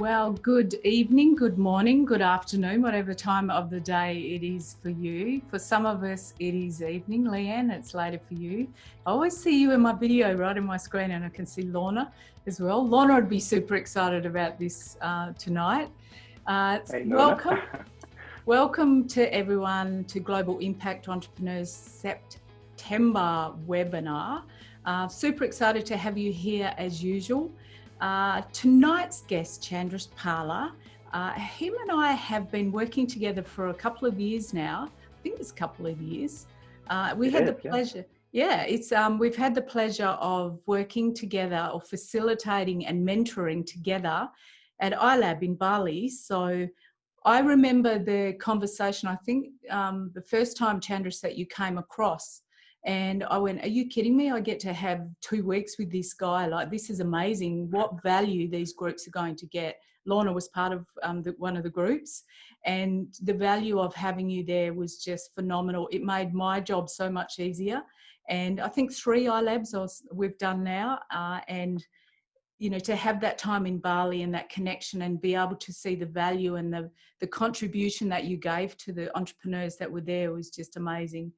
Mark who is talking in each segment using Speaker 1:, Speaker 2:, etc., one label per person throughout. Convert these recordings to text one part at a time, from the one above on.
Speaker 1: Well, good evening, good morning, good afternoon, whatever time of the day it is for you. For some of us, it is evening, Leanne, it's later for you. I always see you in my video right in my screen, and I can see Lorna as well. Lorna would be super excited about this tonight.
Speaker 2: Hey, Lorna.
Speaker 1: Welcome to everyone to Global Impact Entrepreneurs September webinar. Super excited to have you here as usual. Tonight's guest, Chandresh Pala, him and I have been working together for a couple of years now. I think it's a couple of years. We've had the pleasure of working together or facilitating and mentoring together at iLab in Bali. So I remember the conversation, I think the first time, Chandresh, that you came across. And I went, are you kidding me? I get to have 2 weeks with this guy. Like, this is amazing. What value these groups are going to get. Lorna was part of one of the groups, and the value of having you there was just phenomenal. It made my job so much easier. And I think 3 iLabs we've done now. And, you know, to have that time in Bali and that connection and be able to see the value and the contribution that you gave to the entrepreneurs that were there was just amazing.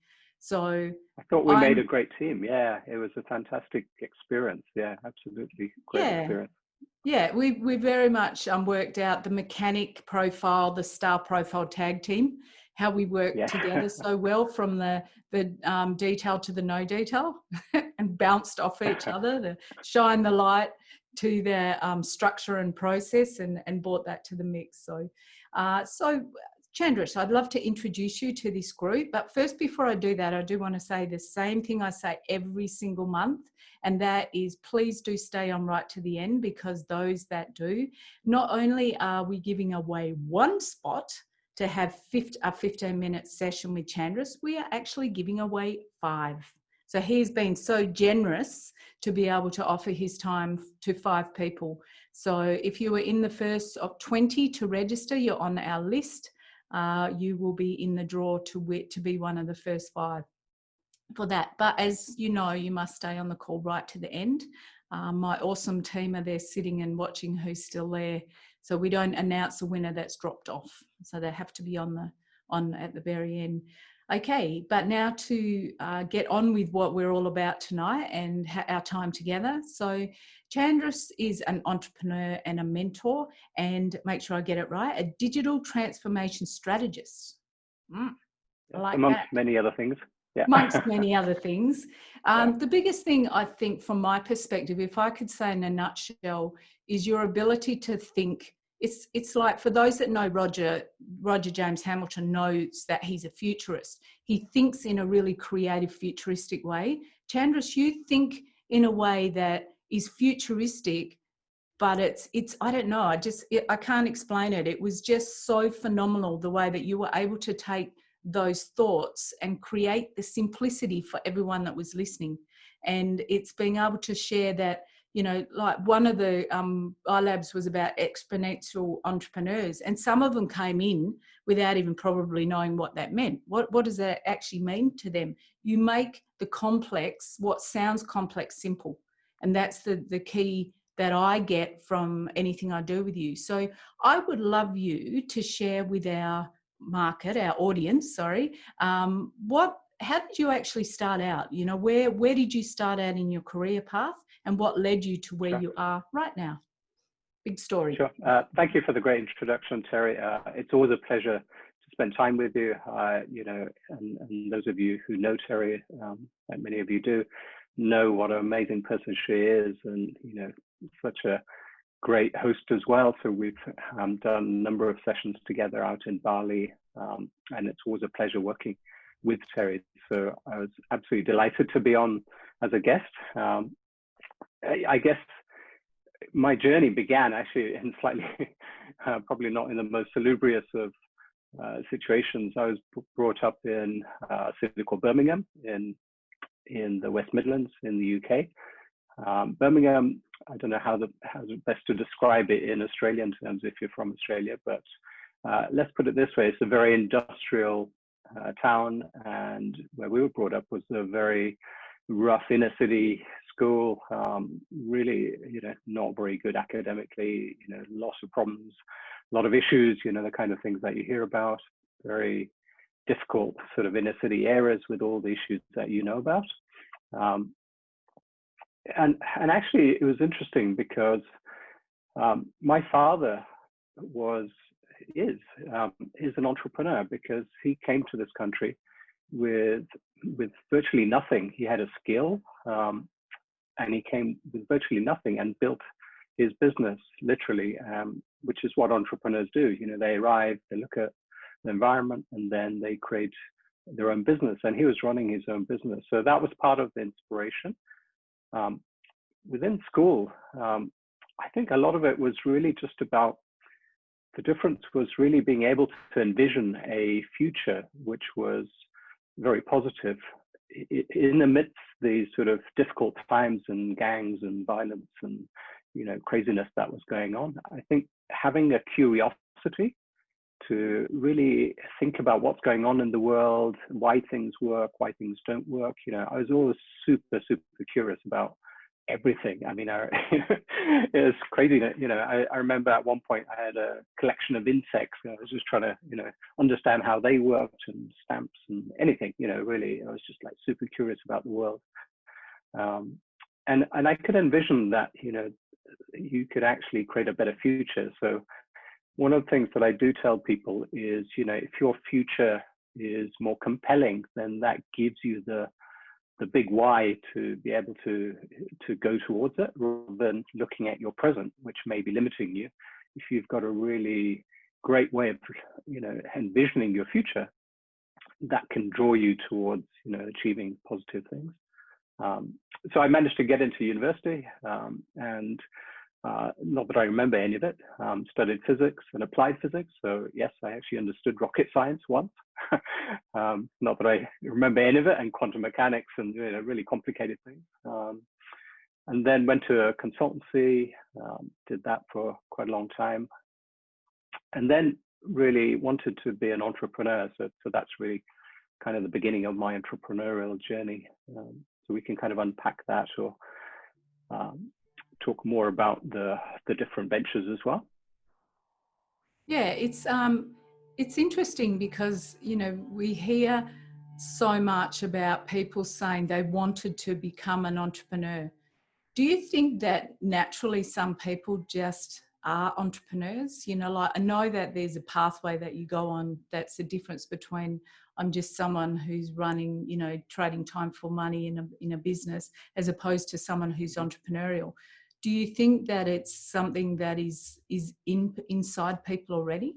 Speaker 1: So
Speaker 2: I thought we made a great team. Yeah, it was a fantastic experience. Yeah, absolutely. Great experience.
Speaker 1: Yeah, we very much worked out the mechanic profile, the star profile tag team, how we work together so well, from the detail to the no detail and bounced off each other to shine the light to the structure and process and brought that to the mix. So Chandresh, I'd love to introduce you to this group, but first, before I do that, I do want to say the same thing I say every single month, and that is, please do stay on right to the end, because those that do, not only are we giving away 1 spot to have a 15-minute session with Chandresh, we are actually giving away 5. So he's been so generous to be able to offer his time to 5 people. So if you were in the first of 20 to register, you're on our list. You will be in the draw to be one of the first 5 for that. But as you know, you must stay on the call right to the end. My awesome team are there sitting and watching who's still there. So we don't announce a winner that's dropped off. So they have to be on at the very end. Okay, but now to get on with what we're all about tonight and our time together. So Chandresh is an entrepreneur and a mentor, and make sure I get it right, a digital transformation strategist. I like
Speaker 2: amongst
Speaker 1: that.
Speaker 2: Many other things. Yeah.
Speaker 1: Amongst many other things. The biggest thing, I think, from my perspective, if I could say in a nutshell, is your ability to think. It's like, for those that know Roger James Hamilton knows that he's a futurist. He thinks in a really creative, futuristic way. Chandresh, you think in a way that is futuristic, but it's I don't know, I can't explain it. It was just so phenomenal the way that you were able to take those thoughts and create the simplicity for everyone that was listening. And it's being able to share that, you know, like one of the iLabs was about exponential entrepreneurs, and some of them came in without even probably knowing what that meant. What does that actually mean to them? You make the complex, what sounds complex, simple. And that's the key that I get from anything I do with you. So I would love you to share with our audience, how did you actually start out? You know, where did you start out in your career path, and what led you to where you are right now? Big story.
Speaker 2: Sure. Thank you for the great introduction, Terry. It's always a pleasure to spend time with you. You know, and those of you who know Terry, like many of you do, know what an amazing person she is, and, you know, such a great host as well. So we've done a number of sessions together out in Bali, and it's always a pleasure working with Terry. So I was absolutely delighted to be on as a guest. I guess my journey began actually in slightly, probably not in the most salubrious of situations. I was brought up in a city called Birmingham in the West Midlands in the UK. Birmingham, I don't know how best to describe it in Australian terms if you're from Australia, but let's put it this way: it's a very industrial town, and where we were brought up was a very rough inner city school, really, not very good academically, lots of problems, a lot of issues, the kind of things that you hear about, very difficult sort of inner city areas with all the issues that you know about. And actually, it was interesting because my father is an entrepreneur, because he came to this country with virtually nothing. He had a skill, and he came with virtually nothing and built his business literally, which is what entrepreneurs do. They arrive, they look at the environment, and then they create their own business. And he was running his own business, so that was part of the inspiration. Within school, I think a lot of it was really just about, the difference was really being able to envision a future which was very positive in the midst of these sort of difficult times and gangs and violence and craziness that was going on. I think having a curiosity to really think about what's going on in the world, why things work, why things don't work. I was always super curious about everything. I mean, it was crazy that, I remember at one point I had a collection of insects. I was just trying to, understand how they worked, and stamps and anything, really, I was just like super curious about the world. And I could envision that, you could actually create a better future. So one of the things that I do tell people is, if your future is more compelling, then that gives you the big why to be able to go towards it, rather than looking at your present, which may be limiting you. If you've got a really great way of, envisioning your future, that can draw you towards, achieving positive things. So I managed to get into university, and not that I remember any of it, studied physics and applied physics. So yes, I actually understood rocket science once. Not that I remember any of it, and quantum mechanics and really complicated things. And then went to a consultancy, did that for quite a long time. And then really wanted to be an entrepreneur. So that's really kind of the beginning of my entrepreneurial journey. So we can kind of unpack that, or talk more about the different ventures as well.
Speaker 1: Yeah, it's interesting because we hear so much about people saying they wanted to become an entrepreneur. Do you think that naturally some people just are entrepreneurs? Like, I know that there's a pathway that you go on. That's the difference between, I'm just someone who's running, trading time for money in a business, as opposed to someone who's entrepreneurial. Do you think that it's something that is inside people already?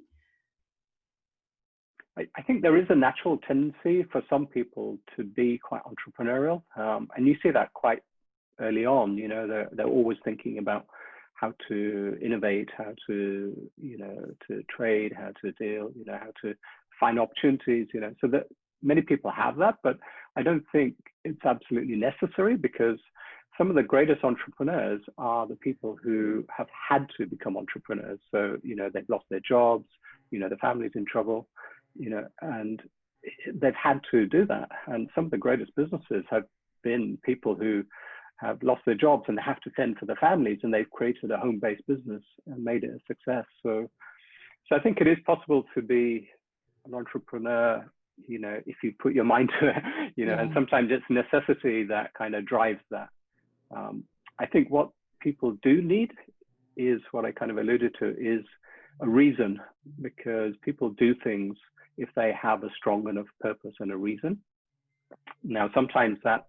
Speaker 2: I think there is a natural tendency for some people to be quite entrepreneurial, and you see that quite early on. They're always thinking about how to innovate, how to to trade, how to deal, how to find opportunities. So that many people have that, but I don't think it's absolutely necessary, because some of the greatest entrepreneurs are the people who have had to become entrepreneurs. So they've lost their jobs, the family's in trouble, and they've had to do that. And some of the greatest businesses have been people who have lost their jobs and have to fend for their families, and they've created a home-based business and made it a success. So I think it is possible to be an entrepreneur, if you put your mind to it, and sometimes it's necessity that kind of drives that. I think what people do need is what I kind of alluded to, is a reason, because people do things if they have a strong enough purpose and a reason. Now, sometimes that's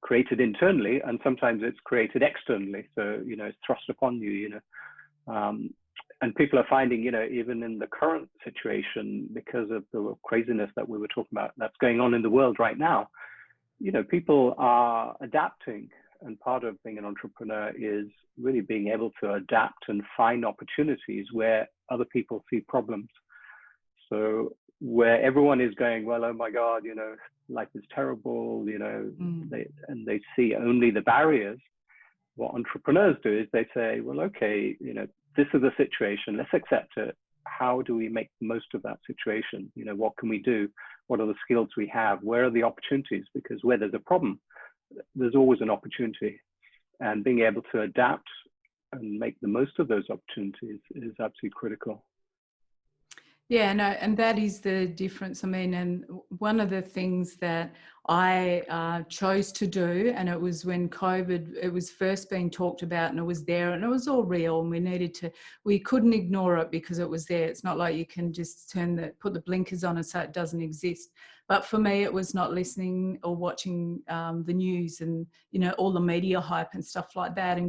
Speaker 2: created internally, and sometimes it's created externally. So, it's thrust upon you, and people are finding, even in the current situation, because of the craziness that we were talking about that's going on in the world right now, people are adapting. And part of being an entrepreneur is really being able to adapt and find opportunities where other people see problems. So where everyone is going, well, oh my God, life is terrible, they see only the barriers. What entrepreneurs do is they say, well, okay, this is the situation, let's accept it. How do we make the most of that situation? What can we do? What are the skills we have? Where are the opportunities? Because where there's a problem, there's always an opportunity. and being able to adapt and make the most of those opportunities is absolutely critical.
Speaker 1: Yeah, no, and that is the difference. I mean, and one of the things that I chose to do, and it was when COVID, it was first being talked about, and it was there, and it was all real, and we couldn't ignore it because it was there. It's not like you can just put the blinkers on and say it doesn't exist. But for me, it was not listening or watching the news and, you know, all the media hype and stuff like that,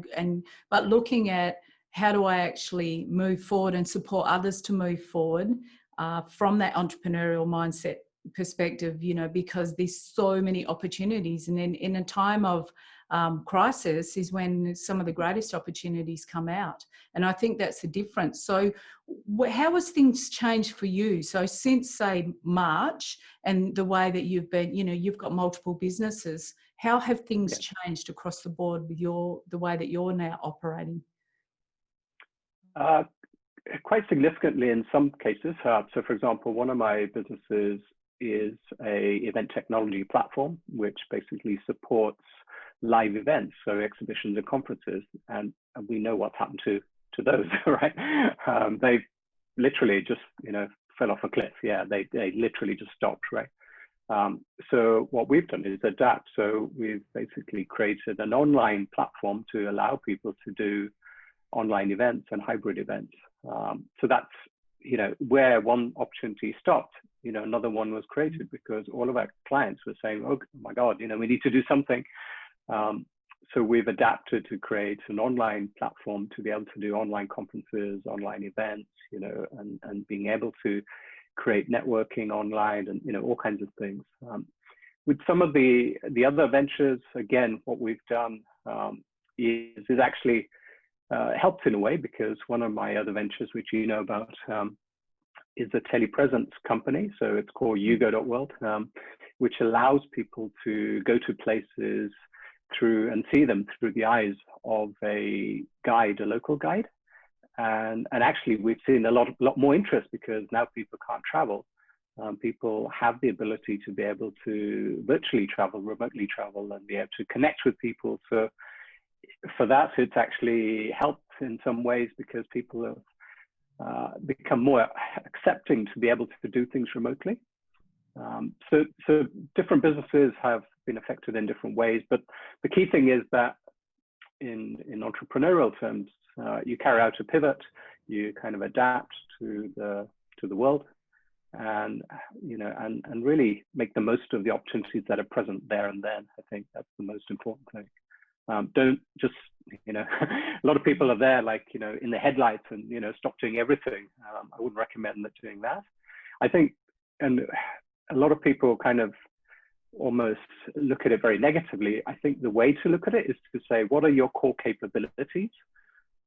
Speaker 1: but looking at how do I actually move forward and support others to move forward from that entrepreneurial mindset perspective, you know, because there's so many opportunities. And in a time of crisis is when some of the greatest opportunities come out. And I think that's the difference. So how has things changed for you? So since, say, March, and the way that you've been, you know, you've got multiple businesses, how have things changed across the board with the way that you're now operating?
Speaker 2: Quite significantly in some cases. So for example, one of my businesses is a event technology platform, which basically supports live events, so exhibitions and conferences. And we know what's happened to those, right? They literally just, you know, fell off a cliff. Yeah, they literally just stopped, right? So what we've done is adapt. So we've basically created an online platform to allow people to do online events and hybrid events. So that's, you know, where one opportunity stopped, you know, another one was created because all of our clients were saying, oh my God, you know, we need to do something. So we've adapted to create an online platform to be able to do online conferences, online events, you know, and being able to create networking online and, you know, all kinds of things. With some of the other ventures, again, what we've done is actually helped in a way, because one of my other ventures, which you know about, is a telepresence company. So it's called yugo.world, which allows people to go to places through and see them through the eyes of a guide, a local guide. And actually, we've seen a lot more interest because now people can't travel. People have the ability to be able to virtually travel, remotely travel, and be able to connect with people. So for that, it's actually helped in some ways because people have become more accepting to be able to do things remotely. So different businesses have been affected in different ways, but the key thing is that in entrepreneurial terms, you carry out a pivot, you kind of adapt to the world, and you know, and really make the most of the opportunities that are present there and then. I think that's the most important thing. Don't just, you know, a lot of people are there, like, you know, in the headlights and, you know, stop doing everything. I wouldn't recommend doing that. I think, and a lot of people kind of almost look at it very negatively. I think the way to look at it is to say, what are your core capabilities?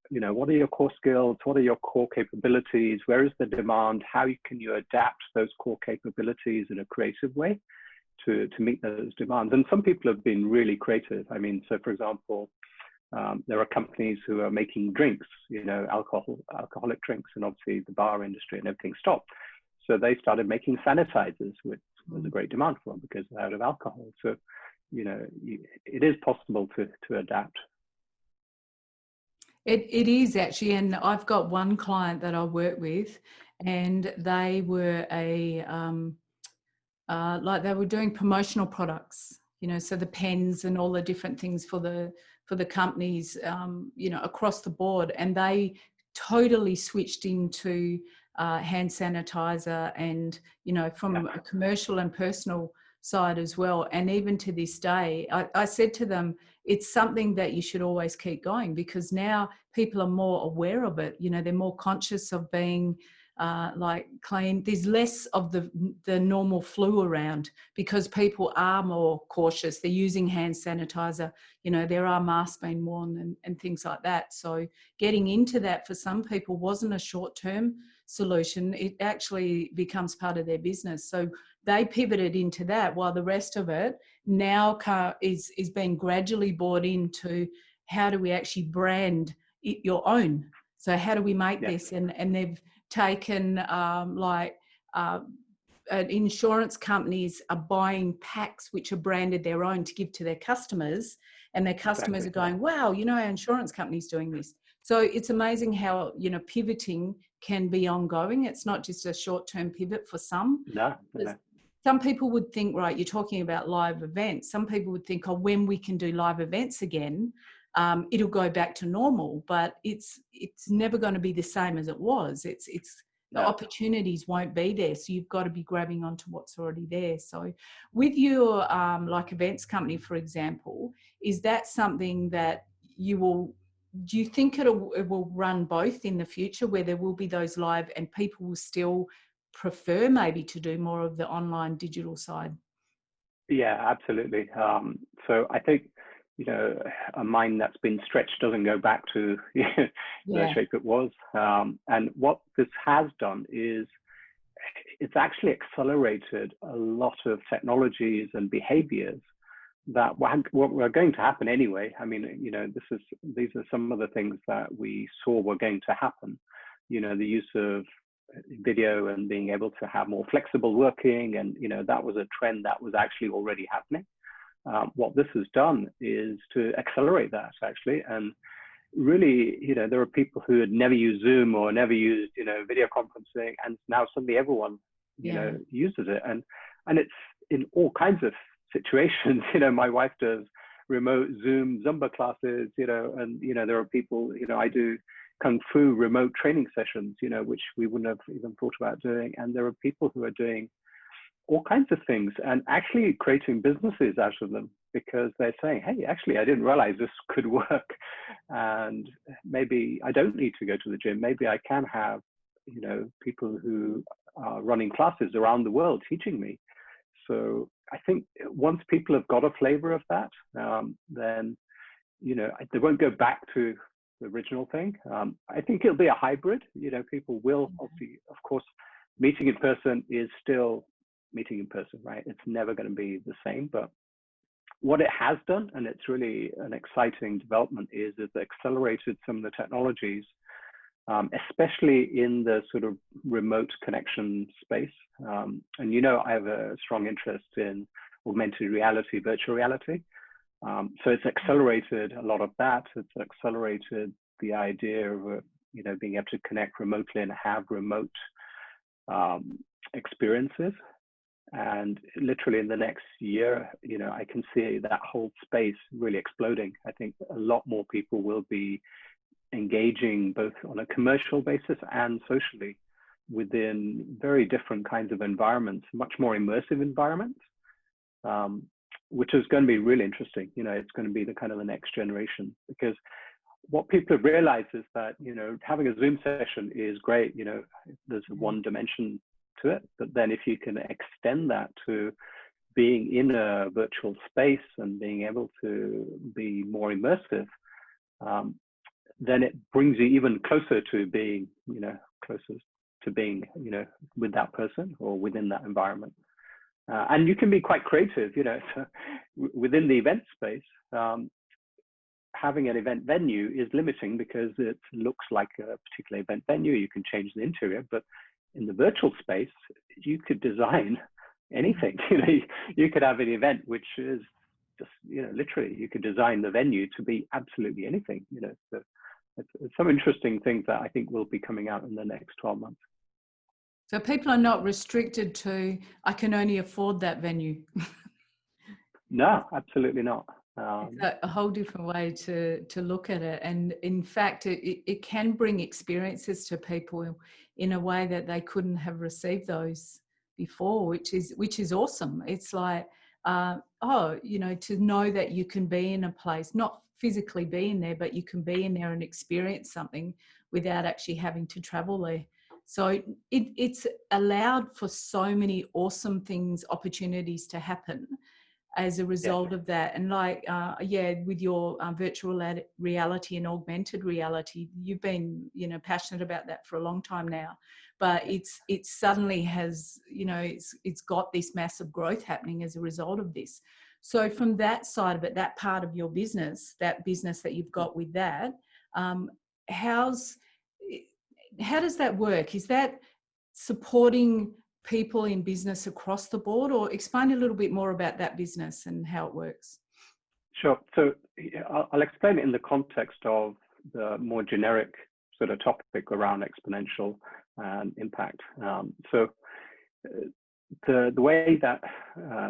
Speaker 2: You know, what are your core skills? What are your core capabilities? Where is the demand? How can you adapt those core capabilities in a creative way to meet those demands? And some people have been really creative. I mean, so for example, there are companies who are making drinks, you know, alcoholic drinks, and obviously the bar industry and everything stopped. So they started making sanitizers, which was a great demand for them because they're out of alcohol. So, you know, it is possible to adapt.
Speaker 1: It is actually, and I've got one client that I work with, and they were like they were doing promotional products, you know, so the pens and all the different things for the companies, you know, across the board, and they totally switched into hand sanitizer, and, you know, from a commercial and personal side as well. And even to this day, I said to them, it's something that you should always keep going, because now people are more aware of it. You know, they're more conscious of being like clean. There's less of the normal flu around because people are more cautious. They're using hand sanitizer. You know, there are masks being worn and things like that. So getting into that for some people wasn't a short-term solution. It actually becomes part of their business. So they pivoted into that, while the rest of it now is being gradually brought into how do we actually brand it your own. So how do we make this? And they've taken insurance companies are buying packs which are branded their own to give to their customers, and their customers are going, wow, you know, our insurance company's doing this. So it's amazing how, you know, pivoting can be ongoing. It's not just a short-term pivot for some.
Speaker 2: No.
Speaker 1: Some people would think, right, you're talking about live events. Some people would think, oh, when we can do live events again, it'll go back to normal. But it's never going to be the same as it was. The opportunities won't be there. So you've got to be grabbing onto what's already there. So with your like events company, for example, is that something that do you think it will run both in the future, where there will be those live and people will still prefer maybe to do more of the online digital side?
Speaker 2: Yeah, absolutely. So I think, you know, a mind that's been stretched doesn't go back to the shape it was. And what this has done is it's actually accelerated a lot of technologies and behaviors that were going to happen anyway. I mean, you know, these are some of the things that we saw were going to happen. You know, the use of video and being able to have more flexible working, and you know, that was a trend that was actually already happening. What this has done is to accelerate that actually, and really, you know, there are people who had never used Zoom or never used, you know, video conferencing, and now suddenly everyone, you know, uses it, and it's in all kinds of situations. You know, my wife does remote Zoom Zumba classes, you know, and you know, there are people, you know, I do Kung Fu remote training sessions, you know, which we wouldn't have even thought about doing. And there are people who are doing all kinds of things and actually creating businesses out of them, because they're saying, hey, actually, I didn't realize this could work. And maybe I don't need to go to the gym. Maybe I can have, you know, people who are running classes around the world teaching me. So I think once people have got a flavor of that, then, you know, they won't go back to the original thing. I think it'll be a hybrid. You know, people will obviously, of course, meeting in person is still meeting in person, right? It's never going to be the same. But what it has done, and it's really an exciting development, is it's accelerated some of the technologies, especially in the sort of remote connection space. And, you know, I have a strong interest in augmented reality, virtual reality. So it's accelerated a lot of that. It's accelerated the idea of, you know, being able to connect remotely and have remote experiences. And literally in the next year, you know, I can see that whole space really exploding. I think a lot more people will be engaging both on a commercial basis and socially within very different kinds of environments, much more immersive environments. Which is going to be really interesting. You know, it's going to be the kind of the next generation, because what people have realized is that, you know, having a Zoom session is great. You know, there's one dimension to it, but then if you can extend that to being in a virtual space and being able to be more immersive, then it brings you even closer to being, you know, closer to being, you know, with that person or within that environment. And you can be quite creative, you know, within the event space. Having an event venue is limiting because it looks like a particular event venue. You can change the interior, but in the virtual space, you could design anything. You know, you could have an event which is just, you know, literally, you could design the venue to be absolutely anything. You know, so it's some interesting things that I think will be coming out in the next 12 months.
Speaker 1: So people are not restricted to, I can only afford that venue.
Speaker 2: No, absolutely not.
Speaker 1: It's a whole different way to look at it. And in fact, it can bring experiences to people in a way that they couldn't have received those before, which is awesome. It's like, you know, to know that you can be in a place, not physically be in there, but you can be in there and experience something without actually having to travel there. So it's allowed for so many awesome things, opportunities to happen as a result of that. And like, with your virtual reality and augmented reality, you've been, you know, passionate about that for a long time now, but it suddenly has, you know, it's got this massive growth happening as a result of this. So from that side of it, that part of your business, that you've got with that, how does that work? Is that supporting people in business across the board, or explain a little bit more about that business and how it works?
Speaker 2: Sure. So I'll explain it in the context of the more generic sort of topic around exponential impact. So the way that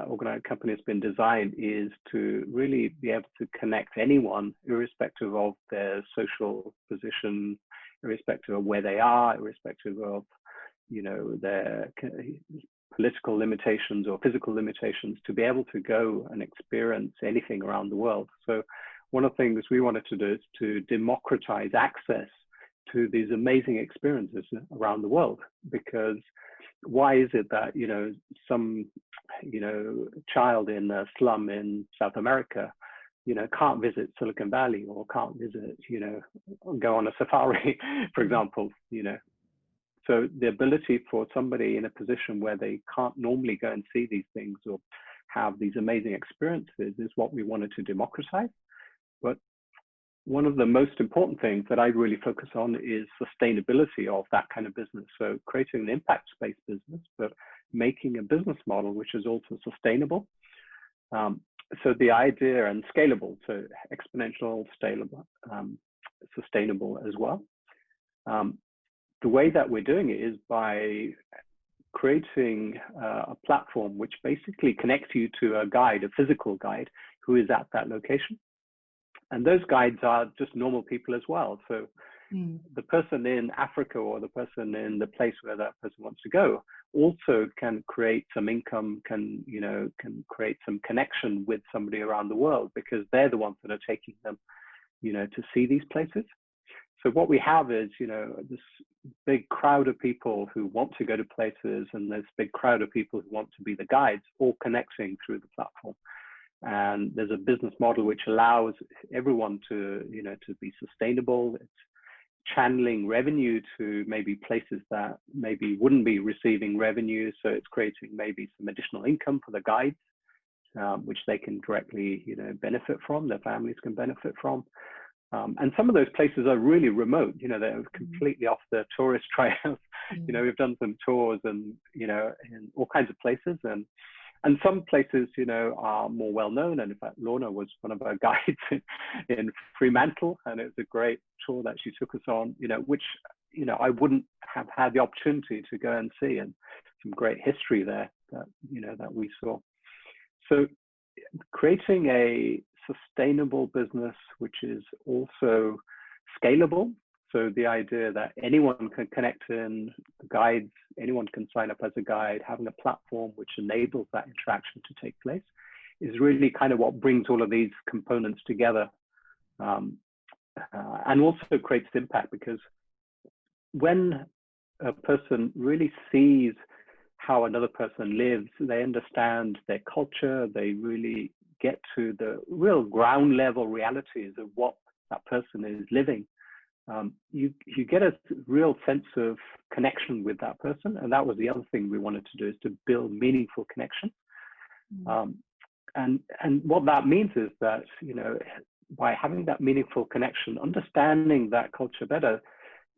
Speaker 2: organized company has been designed is to really be able to connect anyone, irrespective of their social position, irrespective of where they are, irrespective of, you know, their political limitations or physical limitations, to be able to go and experience anything around the world. So one of the things we wanted to do is to democratize access to these amazing experiences around the world. Because why is it that, you know, some, you know, child in a slum in South America, you know, can't visit Silicon Valley, or can't visit, you know, go on a safari, for example, you know? So the ability for somebody in a position where they can't normally go and see these things or have these amazing experiences is what we wanted to democratize. But one of the most important things that I really focus on is sustainability of that kind of business. So creating an impact-based business, but making a business model which is also sustainable. So the idea, and scalable, so exponential, scalable, sustainable as well. The way that we're doing it is by creating a platform which basically connects you to a guide, a physical guide, who is at that location. And those guides are just normal people as well. So the person in Africa, or the person in the place where that person wants to go, also can create some income, can create some connection with somebody around the world, because they're the ones that are taking them, you know, to see these places. So what we have is, you know, this big crowd of people who want to go to places, and this big crowd of people who want to be the guides, all connecting through the platform. And there's a business model which allows everyone to, you know, to be sustainable. It's channeling revenue to maybe places that maybe wouldn't be receiving revenue. So it's creating maybe some additional income for the guides, which they can directly, you know, benefit from, their families can benefit from. And some of those places are really remote, you know, they're completely off the tourist trails. You know, we've done some tours, and, you know, in all kinds of places, and some places, you know, are more well known. And in fact, Lorna was one of our guides in Fremantle, and it was a great tour that she took us on, you know, which, you know, I wouldn't have had the opportunity to go and see, and some great history there that, you know, that we saw. So creating a sustainable business which is also scalable. So the idea that anyone can connect in, the guides, anyone can sign up as a guide, having a platform which enables that interaction to take place, is really kind of what brings all of these components together, and also creates impact. Because when a person really sees how another person lives, they understand their culture, they really get to the real ground level realities of what that person is living. You get a real sense of connection with that person. And that was the other thing we wanted to do, is to build meaningful connection. And what that means is that, you know, by having that meaningful connection, understanding that culture better,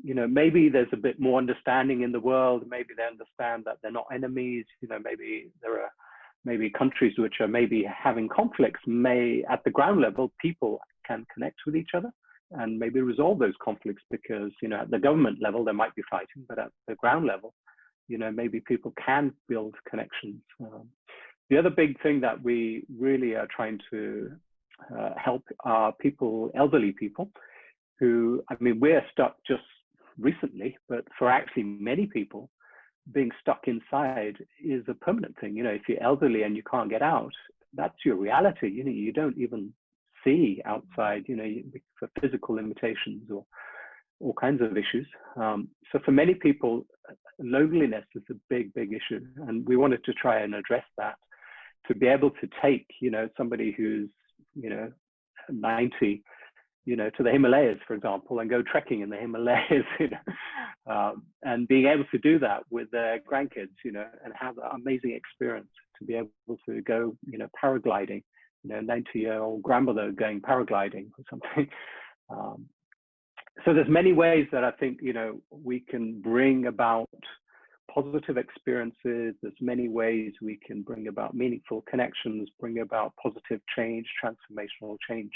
Speaker 2: you know, maybe there's a bit more understanding in the world. Maybe they understand that they're not enemies. You know, maybe there are maybe countries which are maybe having conflicts. At the ground level, people can connect with each other and maybe resolve those conflicts, because, you know, at the government level, there might be fighting, but at the ground level, you know, maybe people can build connections. The other big thing that we really are trying to help are people, elderly people, who, I mean, we're stuck just recently, but for actually many people, being stuck inside is a permanent thing. You know, if you're elderly and you can't get out, that's your reality. You know, you don't even see outside, you know, for physical limitations or all kinds of issues. So for many people, loneliness is a big, big issue. And we wanted to try and address that, to be able to take, you know, somebody who's, you know, 90, you know, to the Himalayas, for example, and go trekking in the Himalayas, you know, and being able to do that with their grandkids, you know, and have an amazing experience, to be able to go, you know, paragliding, you know, 90-year-old grandmother going paragliding or something. So there's many ways that I think, you know, we can bring about positive experiences. There's many ways we can bring about meaningful connections, bring about positive change, transformational change,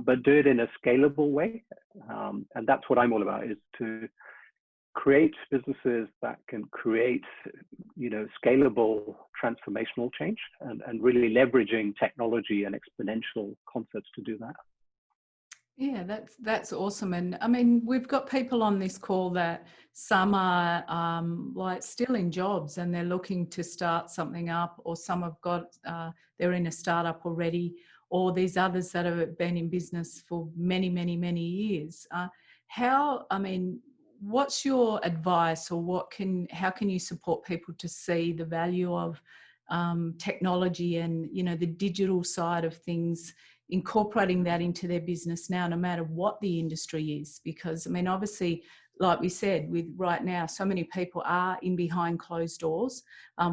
Speaker 2: but do it in a scalable way. And that's what I'm all about, is to create businesses that can create, scalable transformational change, and really leveraging technology and exponential concepts to do that.
Speaker 1: Yeah, that's awesome. And I mean, we've got people on this call that some are like still in jobs and they're looking to start something up, or some have got, they're in a startup already, or there's others that have been in business for many, many, many years. What's your advice, or how can you support people to see the value of technology and, the digital side of things, incorporating that into their business now, no matter what the industry is? Because, I mean, obviously, like we said, with right now, so many people are in behind closed doors.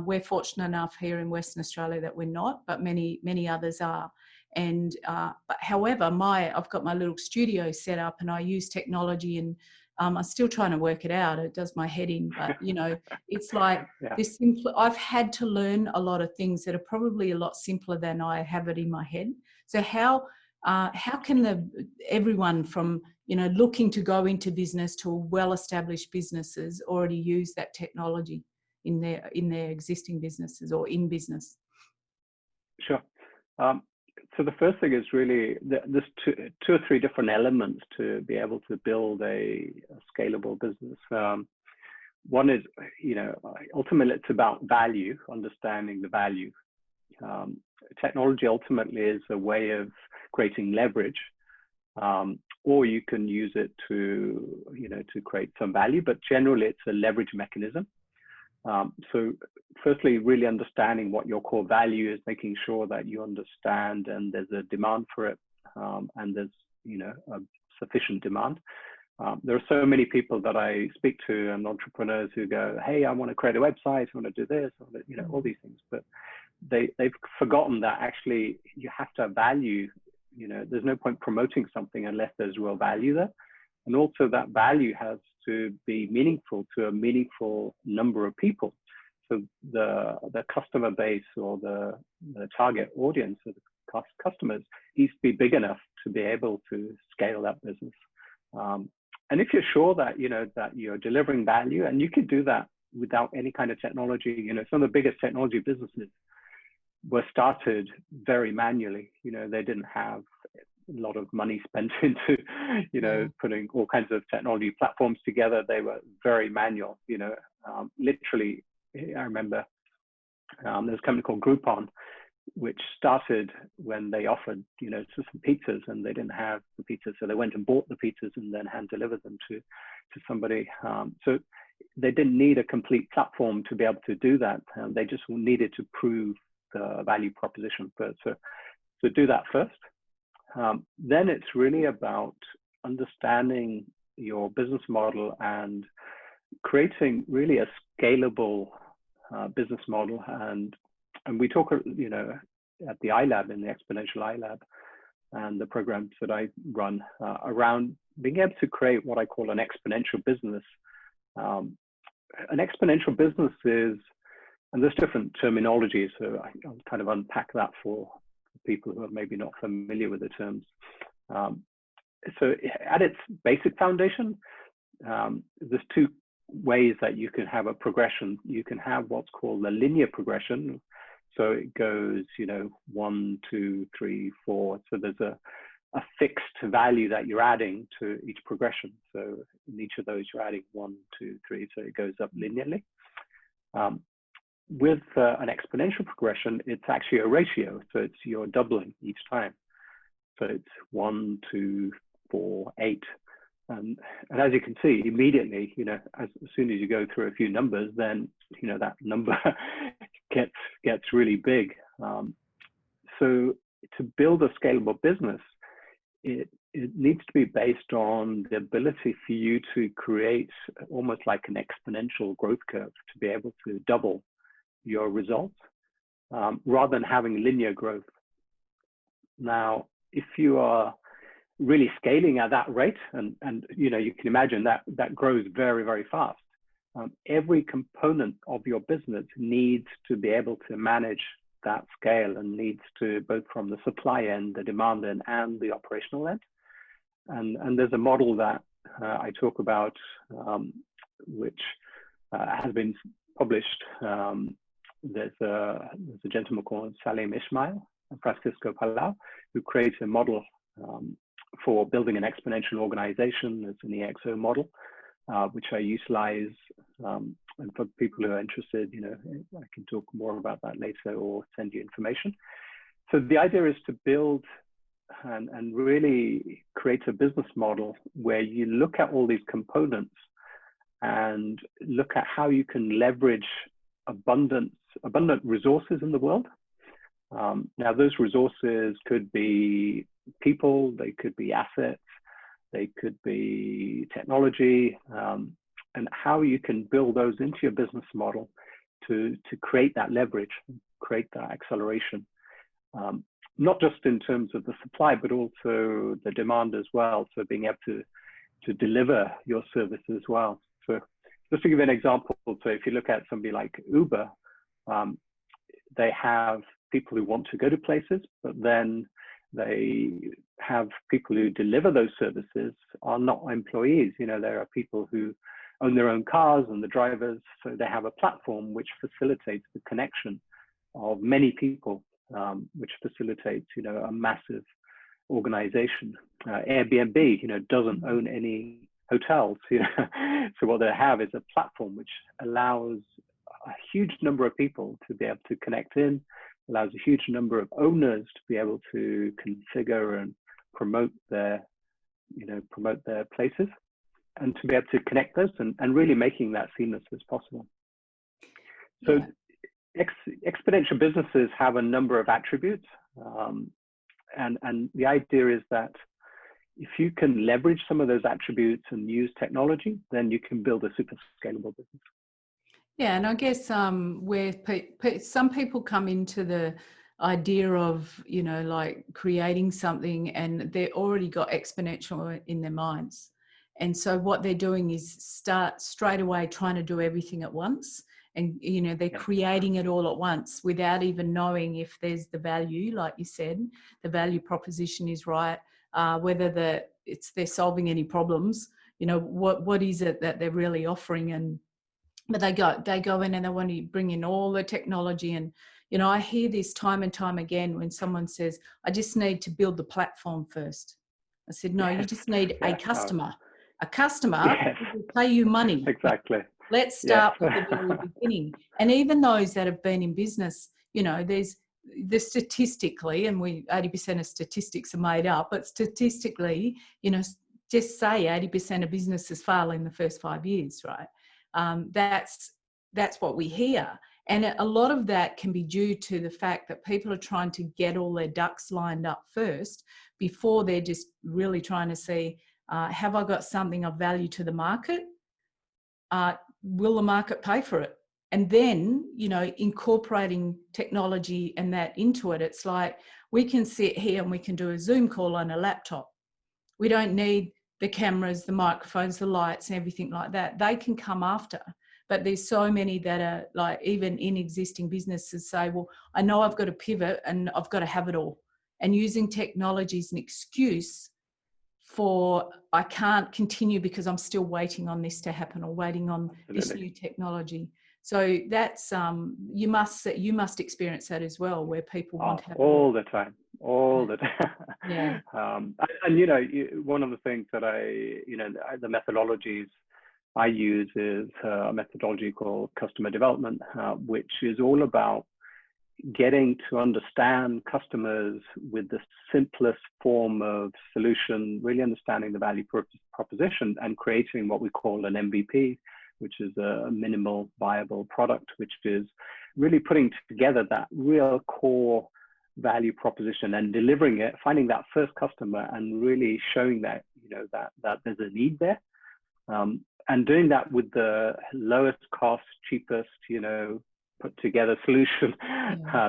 Speaker 1: We're fortunate enough here in Western Australia that we're not, but many, many others are. And but however, I've got my little studio set up and I use technology, and I'm still trying to work it out. It does my head in, but it's like this simple. I've had to learn a lot of things that are probably a lot simpler than I have it in my head. So how can everyone from looking to go into business to well-established businesses already use that technology in their existing businesses or in business?
Speaker 2: Sure. So the first thing is really there's two or three different elements to be able to build a scalable business. One is, ultimately it's about value, understanding the value. Technology ultimately is a way of creating leverage, or you can use it to create some value, but generally it's a leverage mechanism. So firstly, really understanding what your core value is, making sure that you understand and there's a demand for it, and there's a sufficient demand. There are so many people that I speak to, and entrepreneurs who go, hey, I want to create a website, I want to do this, all these things, but they've forgotten that actually you have to have value. There's no point promoting something unless there's real value there. And also that value has to be meaningful to a meaningful number of people. So the customer base, or the target audience of the customers, needs to be big enough to be able to scale that business. And if you're sure that, that you're delivering value, and you could do that without any kind of technology, some of the biggest technology businesses were started very manually. They didn't have a lot of money spent into, putting all kinds of technology platforms together. They were very manual, literally. I remember there's a company called Groupon, which started when they offered, some pizzas, and they didn't have the pizzas. So they went and bought the pizzas and then hand delivered them to somebody. So they didn't need a complete platform to be able to do that. They just needed to prove the value proposition first. So do that first. Then it's really about understanding your business model and creating really a scalable business model. And we talk, at the iLab, in the Exponential iLab, and the programs that I run around being able to create what I call an exponential business. An exponential business is, and there's different terminology, so I'll kind of unpack that for people who are maybe not familiar with the terms. So at its basic foundation, there's two ways that you can have a progression. You can have what's called a linear progression. So it goes, 1, 2, 3, 4. So there's a fixed value that you're adding to each progression. So in each of those, you're adding 1, 2, 3. So it goes up linearly. With an exponential progression, it's actually a ratio. So you're doubling each time. So it's 1, 2, 4, 8. And as you can see, immediately, as soon as you go through a few numbers, then, that number gets really big. So to build a scalable business, it needs to be based on the ability for you to create almost like an exponential growth curve to be able to double your results, rather than having linear growth. Now, if you are really scaling at that rate, and you can imagine that grows very, very fast, every component of your business needs to be able to manage that scale, and needs to, both from the supply end, the demand end, and the operational end. And there's a model that I talk about, which has been published. There's a gentleman called Salim Ismail and Francisco Palau, who created a model for building an exponential organization. It's an EXO model, which I utilize. And for people who are interested, I can talk more about that later or send you information. So the idea is to build and really create a business model where you look at all these components and look at how you can leverage abundant resources in the world. Now, those resources could be people, they could be assets, they could be technology, and how you can build those into your business model to create that leverage, create that acceleration. Not just in terms of the supply, but also the demand as well. So being able to deliver your service as well. So just to give you an example, so if you look at somebody like Uber, they have people who want to go to places, but then they have people who deliver those services are not employees. There are people who own their own cars and the drivers. So they have a platform which facilitates the connection of many people, which facilitates, a massive organization. Airbnb, doesn't own any hotels. So what they have is a platform which allows a huge number of people to be able to connect in, allows a huge number of owners to be able to configure and promote their places, and to be able to connect those and really making that seamless as possible. So exponential businesses have a number of attributes, and the idea is that if you can leverage some of those attributes and use technology, then you can build a super scalable business.
Speaker 1: Yeah, and I guess where some people come into the idea of, like creating something, and they've already got exponential in their minds. And so what they're doing is start straight away trying to do everything at once. And, they're creating it all at once without even knowing if there's the value, like you said, the value proposition is right, whether they're solving any problems, what is it that they're really offering. But they go in and they want to bring in all the technology. And, I hear this time and time again when someone says, I just need to build the platform first. I said, no, you just need a customer. A customer will pay you money.
Speaker 2: Exactly.
Speaker 1: Let's start with the very beginning. And even those that have been in business, there's statistically, and 80% of statistics are made up, but statistically, just say 80% of businesses fail in the first 5 years, right? That's what we hear. And a lot of that can be due to the fact that people are trying to get all their ducks lined up first before they're just really trying to see, have I got something of value to the market? Will the market pay for it? And then, incorporating technology and that into it, it's like we can sit here and we can do a Zoom call on a laptop. We don't need the cameras, the microphones, the lights and everything like that. They can come after. But there's so many that are like, even in existing businesses say, well, I know I've got to pivot and I've got to have it all. And using technology is an excuse for I can't continue because I'm still waiting on this to happen or waiting on this new technology. So that's you must experience that as well, where people want to have
Speaker 2: all the time.
Speaker 1: Yeah.
Speaker 2: And one of the things that the methodologies I use is a methodology called customer development, which is all about getting to understand customers with the simplest form of solution, really understanding the value proposition and creating what we call an MVP, which is a minimal viable product, which is really putting together that real core value proposition and delivering it, finding that first customer and really showing that, that there's a need there. And doing that with the lowest cost, cheapest, put together solution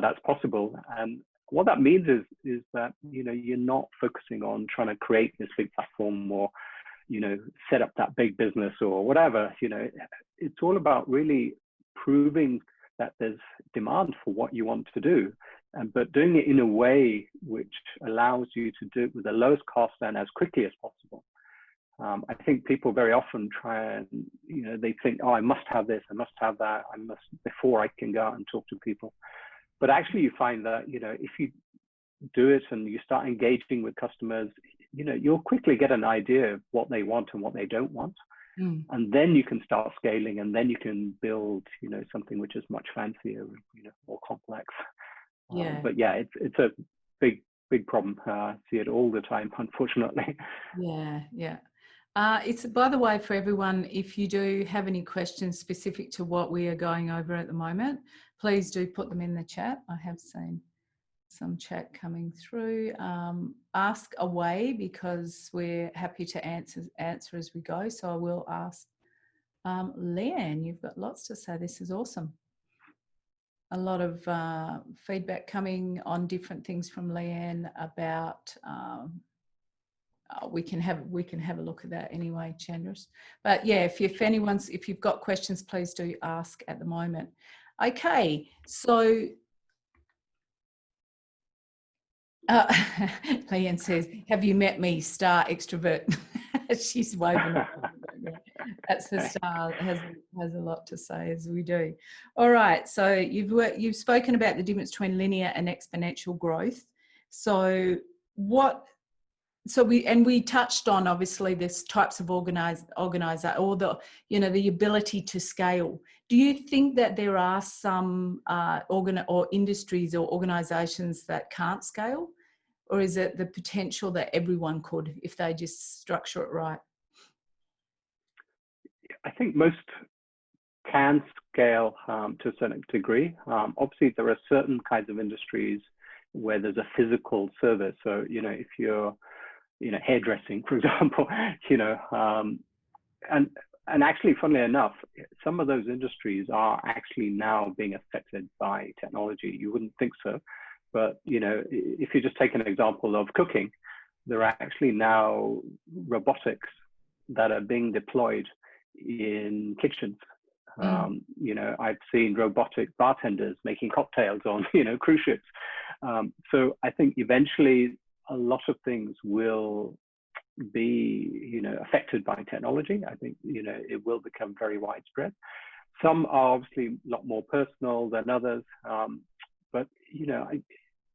Speaker 2: that's possible. And what that means is that, you're not focusing on trying to create this big platform or, set up that big business or whatever. It's all about really proving that there's demand for what you want to do, but doing it in a way which allows you to do it with the lowest cost and as quickly as possible. I think people very often try and, they think, oh, I must have this, I must have that, before I can go out and talk to people. But actually you find that, if you do it and you start engaging with customers, you'll quickly get an idea of what they want and what they don't want. And then you can start scaling, and then you can build, something which is much fancier, more complex.
Speaker 1: Yeah.
Speaker 2: But yeah, it's a big problem. I see it all the time, unfortunately.
Speaker 1: Yeah. It's, by the way, for everyone, if you do have any questions specific to what we are going over at the moment, please do put them in the chat. I have seen some chat coming through. Ask away, because we're happy to answer as we go. So I will ask Leanne, you've got lots to say. This is awesome. A lot of feedback coming on different things from Leanne about we can have a look at that anyway, Chandresh. But yeah, if you've got questions, please do ask at the moment. Okay, so Leanne says, have you met me, star extrovert? She's waving. That's the star, has a lot to say, as we do. All right, so you've spoken about the difference between linear and exponential growth. So we touched on, obviously, this types of organizer, or the ability to scale. Do you think that there are some or industries or organizations that can't scale, or is it the potential that everyone could if they just structure it right?
Speaker 2: I think most can scale to a certain degree. Obviously, there are certain kinds of industries where there's a physical service. So, if you're hairdressing, for example, and actually, funnily enough, some of those industries are actually now being affected by technology. You wouldn't think so, but if you just take an example of cooking, there are actually now robotics that are being deployed in kitchens. I've seen robotic bartenders making cocktails on cruise ships. So I think eventually a lot of things will be affected by technology. I think it will become very widespread. Some are obviously a lot more personal than others, but I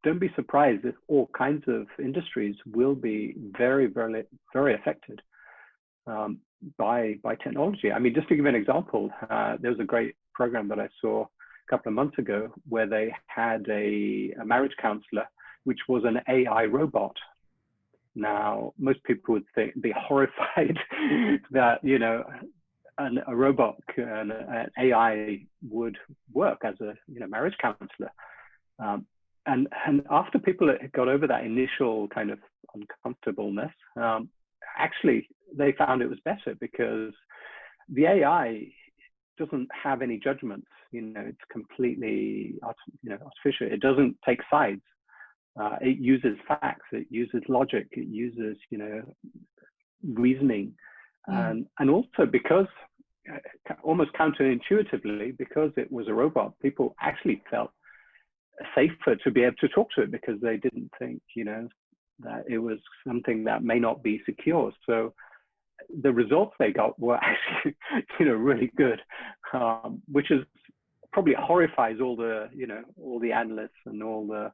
Speaker 2: don't be surprised if all kinds of industries will be very, very, very affected by technology. I mean, just to give you an example, there was a great program that I saw a couple of months ago where they had a marriage counselor, which was an AI robot. Now, most people would be horrified that a robot and an AI would work as a marriage counselor. And after people got over that initial kind of uncomfortableness, actually they found it was better, because the AI doesn't have any judgments. It's completely artificial. It doesn't take sides. It uses facts. It uses logic. It uses reasoning, and also, because almost counterintuitively, because it was a robot, people actually felt safer to be able to talk to it, because they didn't think that it was something that may not be secure. So the results they got were actually really good, which is probably horrifies all the analysts and all the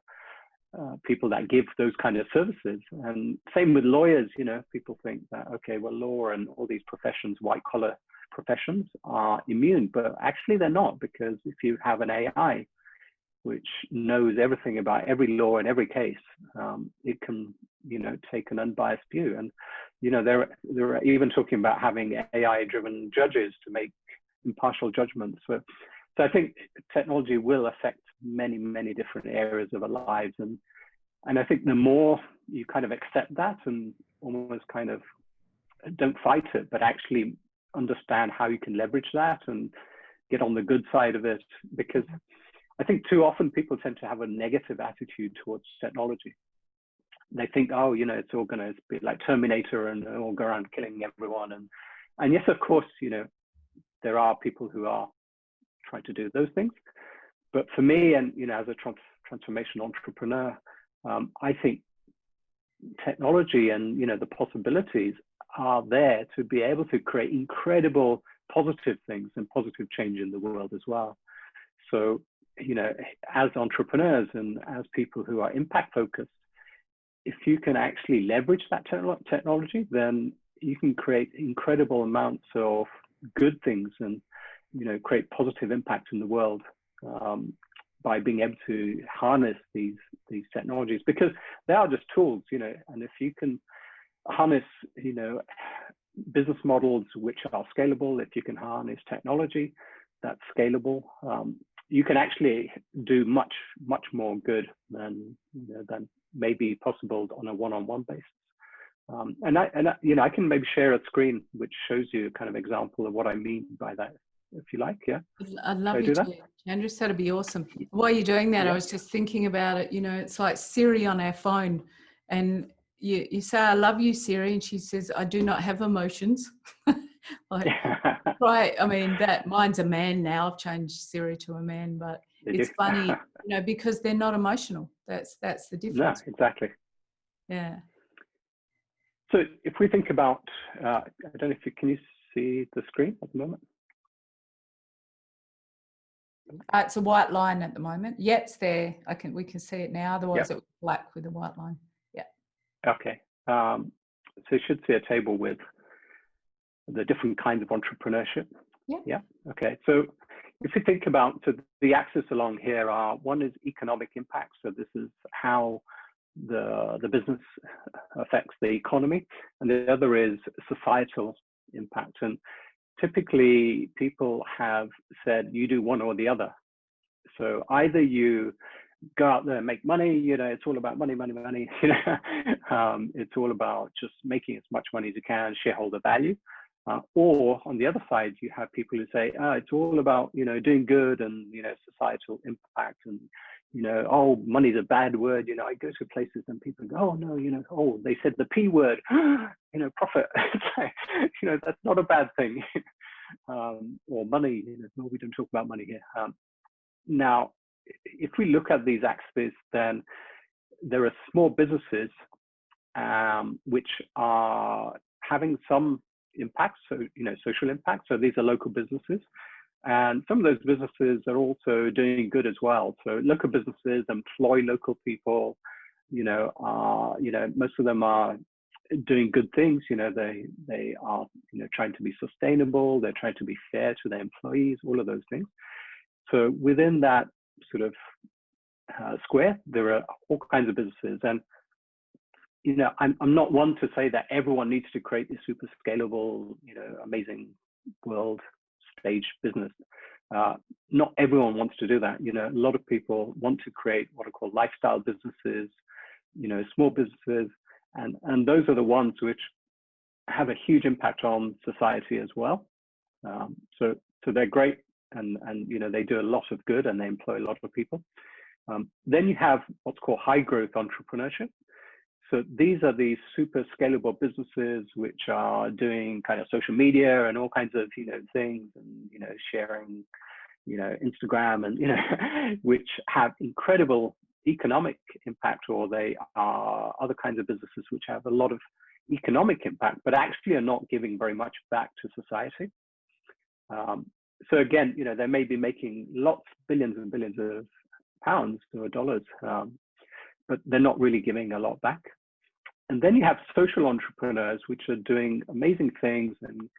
Speaker 2: people that give those kind of services. And same with lawyers. People think that, okay, well, law and all these professions, white collar professions, are immune, but actually they're not, because if you have an AI which knows everything about every law in every case, it can take an unbiased view. And they're even talking about having AI driven judges to make impartial judgments. So I think technology will affect many, many different areas of our lives. And I think the more you kind of accept that and almost kind of don't fight it, but actually understand how you can leverage that and get on the good side of it, because I think too often people tend to have a negative attitude towards technology. they think, oh, it's all going to be like Terminator and all go around killing everyone. And yes, of course, there are people who are trying to do those things. But for me, and as a transformation entrepreneur, I think technology and the possibilities are there to be able to create incredible positive things and positive change in the world as well. So, as entrepreneurs and as people who are impact focused, if you can actually leverage that technology, then you can create incredible amounts of good things and create positive impact in the world by being able to harness these technologies, because they are just tools, and if you can harness business models which are scalable, if you can harness technology that's scalable, you can actually do much more good than may be possible on a one-on-one basis. And I can maybe share a screen which shows you a kind of example of what I mean by that, if you like. Yeah,
Speaker 1: I'd love you to, Chandresh. That'd be awesome. While you're doing that, I was just thinking about it. It's like Siri on our phone, and you say, "I love you, Siri," and she says, "I do not have emotions." Like, right? I mean, that mine's a man now. I've changed Siri to a man, but it's funny, because they're not emotional. That's the difference.
Speaker 2: No, exactly.
Speaker 1: Yeah.
Speaker 2: So if we think about, I don't know if can you see the screen at the moment?
Speaker 1: It's a white line at the moment. Yep, it's there. We can see it now. Otherwise, it was black with a white line. Yeah.
Speaker 2: Okay. So you should see a table with the different kinds of entrepreneurship.
Speaker 1: Yeah.
Speaker 2: Yeah. Okay. So if you think about, so the axis along here one is economic impact. So this is how the business affects the economy, and the other is societal impact. And typically people have said you do one or the other. So either you go out there and make money, it's all about money. It's all about just making as much money as you can, shareholder value. Or on the other side, you have people who say, it's all about, doing good and, societal impact, and, oh, money's a bad word. I go to places and people go, oh, no, oh, they said the P word, profit. That's not a bad thing. Or money, no, we don't talk about money here. Now, if we look at these axes, then there are small businesses which are having some impact, so social impact. So these are local businesses, and some of those businesses are also doing good as well. So local businesses employ local people. Most of them are doing good things. They are trying to be sustainable. They're trying to be fair to their employees. All of those things. So within that sort of square, there are all kinds of businesses, and I'm not one to say that everyone needs to create this super scalable, amazing world stage business. Not everyone wants to do that. A lot of people want to create what are called lifestyle businesses, small businesses, and those are the ones which have a huge impact on society as well. So they're great, and they do a lot of good, and they employ a lot of people. Then you have what's called high growth entrepreneurship. So these are these super scalable businesses which are doing kind of social media and all kinds of things, and sharing Instagram, and which have incredible economic impact, or they are other kinds of businesses which have a lot of economic impact, but actually are not giving very much back to society. So again, they may be making lots, billions and billions of pounds or dollars, but they're not really giving a lot back. And then you have social entrepreneurs, which are doing amazing things and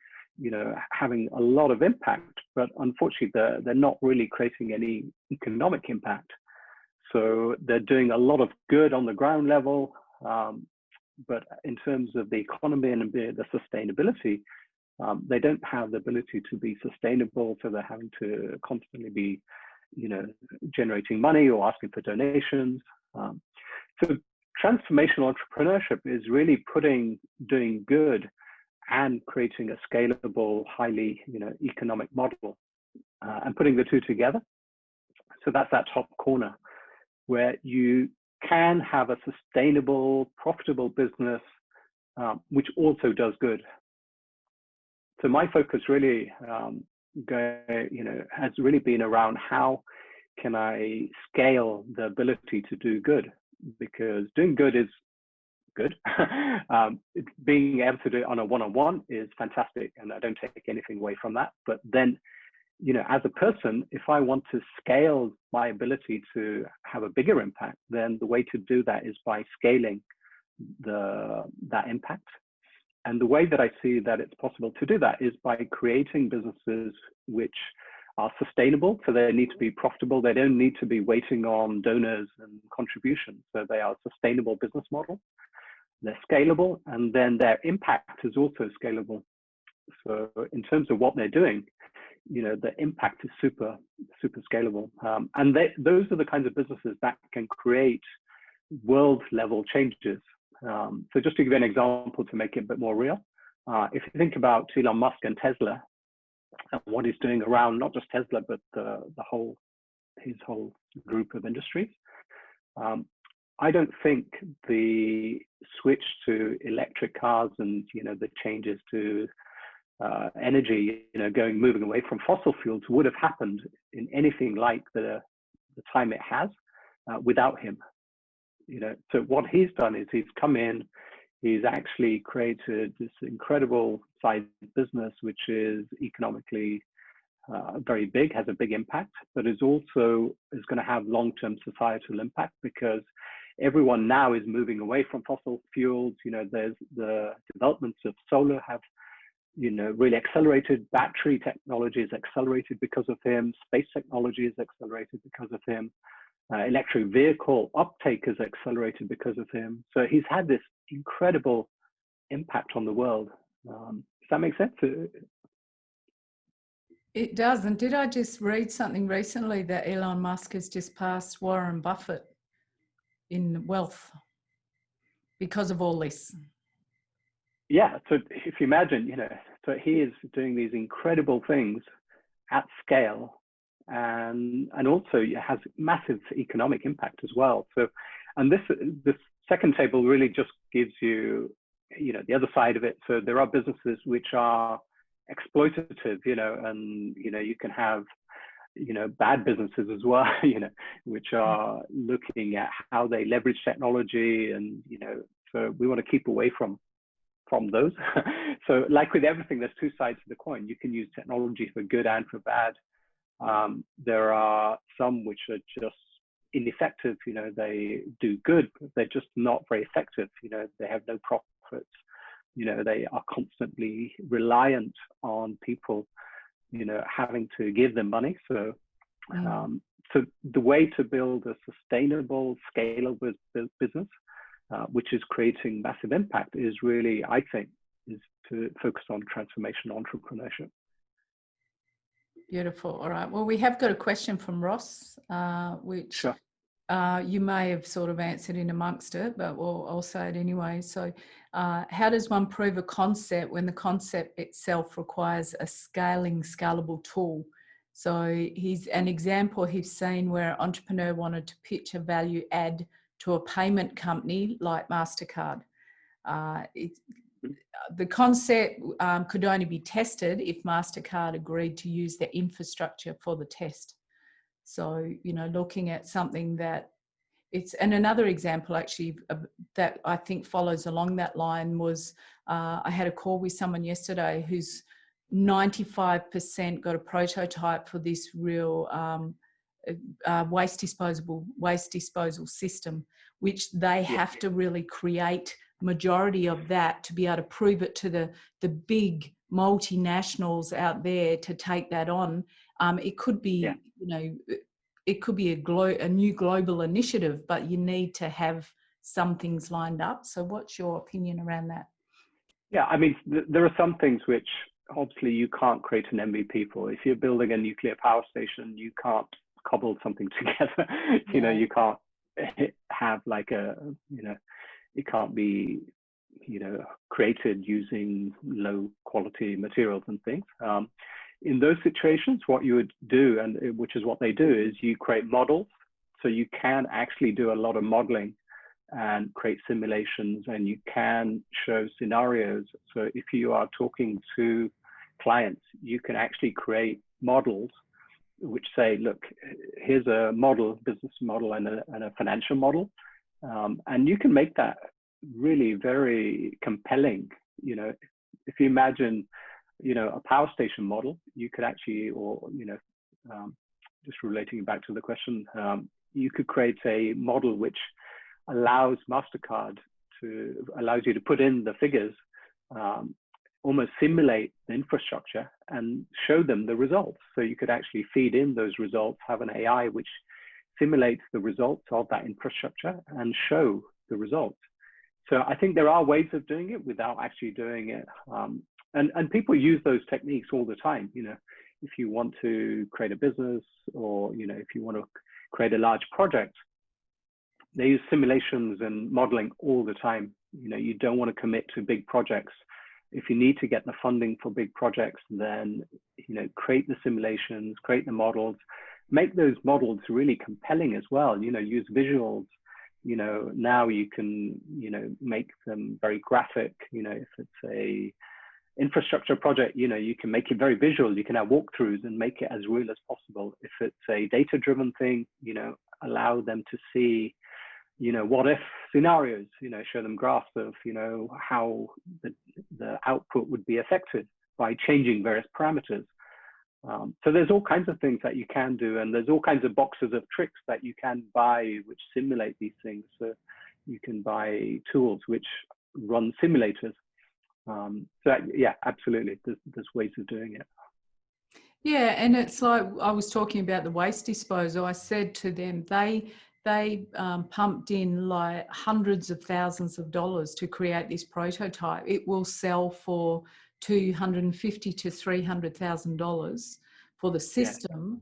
Speaker 2: having a lot of impact, but unfortunately they're not really creating any economic impact. So they're doing a lot of good on the ground level, but in terms of the economy and the sustainability, they don't have the ability to be sustainable. So they're having to constantly be generating money or asking for donations. So transformational entrepreneurship is really doing good and creating a scalable, highly economic model, and putting the two together. So that's that top corner where you can have a sustainable, profitable business, which also does good. So my focus really, has really been around how can I scale the ability to do good, because doing good is good. Being able to do it on a one-on-one is fantastic, and I don't take anything away from that. But then, as a person, if I want to scale my ability to have a bigger impact, then the way to do that is by scaling that impact. And the way that I see that it's possible to do that is by creating businesses which are sustainable. So they need to be profitable. They don't need to be waiting on donors and contributions. So they are a sustainable business model. They're scalable, and then their impact is also scalable. So in terms of what they're doing, the impact is super, super scalable. And those are the kinds of businesses that can create world level changes. So just to give you an example to make it a bit more real, if you think about Elon Musk and Tesla and what he's doing around not just Tesla, but his whole group of industries, I don't think the switch to electric cars and the changes to energy, moving away from fossil fuels would have happened in anything like the time it has without him. So what he's done is he's come in, he's actually created this incredible sized business, which is economically very big, has a big impact, but is going to have long-term societal impact, because everyone now is moving away from fossil fuels. There's the developments of solar have, really accelerated. Battery technology is accelerated because of him. Space technology is accelerated because of him. Electric vehicle uptake is accelerated because of him. So he's had this incredible impact on the world. Does that make sense?
Speaker 1: It does. And did I just read something recently that Elon Musk has just passed Warren Buffett in wealth because of all this?
Speaker 2: Yeah. So if you imagine, so he is doing these incredible things at scale, and also it has massive economic impact as well. So, and this second table really just gives you, the other side of it. So there are businesses which are exploitative, and you can have, bad businesses as well, which are looking at how they leverage technology, and so we want to keep away from those. So like with everything, there's two sides to the coin. You can use technology for good and for bad. There are some which are just ineffective. They do good, but they're just not very effective. They have no profits. They are constantly reliant on people, having to give them money. So, so the way to build a sustainable, scalable business, which is creating massive impact, is really, I think, is to focus on transformational entrepreneurship.
Speaker 1: Beautiful. All right. Well, we have got a question from Ross, which
Speaker 2: Sure.
Speaker 1: You may have sort of answered in amongst it, but I'll say it anyway. So how does one prove a concept when the concept itself requires a scalable tool? So he's an example he's seen where an entrepreneur wanted to pitch a value add to a payment company like MasterCard. The concept could only be tested if MasterCard agreed to use their infrastructure for the test. So, looking at something that and another example actually that I think follows along that line was, I had a call with someone yesterday who's 95% got a prototype for this real waste disposal system, which they have to really create majority of that to be able to prove it to the big multinationals out there to take that on. It could be, it could be a new global initiative, but you need to have some things lined up. So what's your opinion around that?
Speaker 2: Yeah, I mean, there are some things which obviously you can't create an MVP for. If you're building a nuclear power station, you can't cobble something together. You can't have like it can't be, created using low quality materials and things. In those situations, what you would do, and which is what they do, is you create models So you can actually do a lot of modeling and create simulations, and you can show scenarios. So if you are talking to clients, you can actually create models which say, look, here's a model, business model and a financial model. And you can make that really very compelling. You know, if you imagine, you know, a power station model, you could actually, or, you know, just relating back to the question, you could create a model which allows MasterCard allows you to put in the figures, almost simulate the infrastructure and show them the results. So you could actually feed in those results, have an AI which simulates the results of that infrastructure and show the results. So I think there are ways of doing it without actually doing it. And people use those techniques all the time. You know, if you want to create a business, or, you know, if you want to create a large project, they use simulations and modeling all the time. You know, you don't want to commit to big projects. If you need to get the funding for big projects, then, you know, create the simulations, create the models, make those models really compelling as well. You know, use visuals. You know, now you can, you know, make them very graphic. You know, if it's a infrastructure project, you know, you can make it very visual. You can have walkthroughs and make it as real as possible. If it's a data-driven thing, you know, allow them to see, you know, what if scenarios, you know, show them graphs of, you know, how the output would be affected by changing various parameters. So there's all kinds of things that you can do, and there's all kinds of boxes of tricks that you can buy which simulate these things. So you can buy tools which run simulators. So yeah, absolutely, there's ways of doing it.
Speaker 1: Yeah, and it's like I was talking about the waste disposal. I said to them, they pumped in like hundreds of thousands of dollars to create this prototype. It will sell for $250,000 to $300,000 for the system,